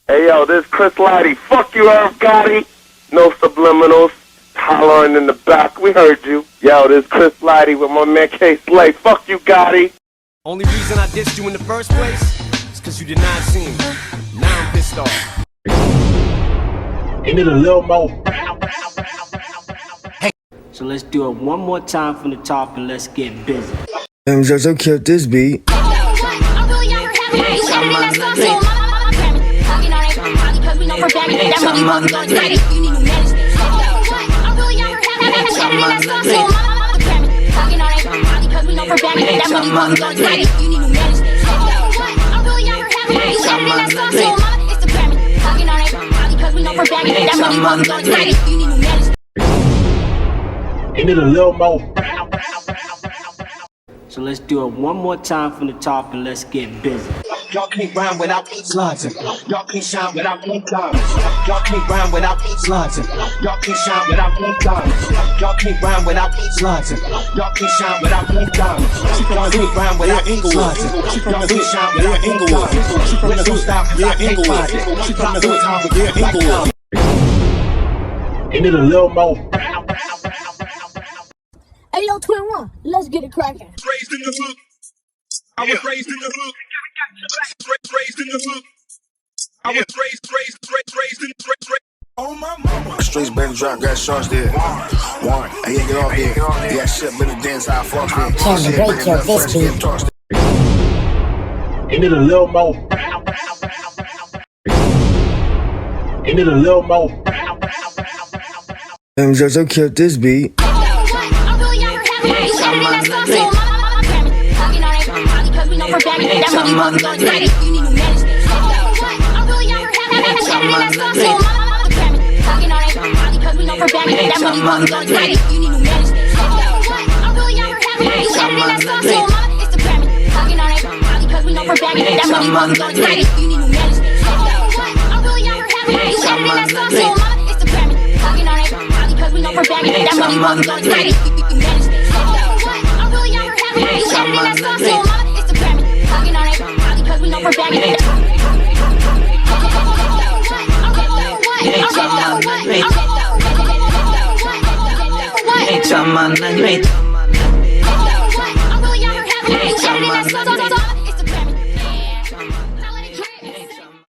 Hey yo, this Chris Lighty. Fuck you, Irv Gotti. No subliminals. Hollering in the back. We heard you. Yo, this Chris Lighty with my man K Slay. Fuck you, Gotti. Only reason I dissed you in the first place is because you did not see me. Now I'm pissed off. You need a little more. So let's do it one more time from the top and let's get busy. Damn, Jojo killed this beat. You need a little more. So let's do it one more time from the top and let's get busy. Y'all can't rhyme without slides. Y'all can't shine without pink diamonds. Y'all can't rhyme without slides. Y'all can't shine without pink diamonds. Y'all can't rhyme without slides. Y'all can't shine without pink diamonds. Y'all can't rhyme without slides. Y'all can't shine without pink diamonds. Let's don't stop 'cause I can't find it. She from the time with Inglewood. You need a little more. Hey yo, Twin One, let's get it cracking. Raised in the hood. I was raised in the hood. Raised in the hood. I was raised in the Oh my mama. Streets better drop, got shots there. One, I ain't get off there. Yeah, shit, better dance how I fuck there. Break your this beat. You need a little more. You need a little more. Damn, Jojo killed this beat. Hey,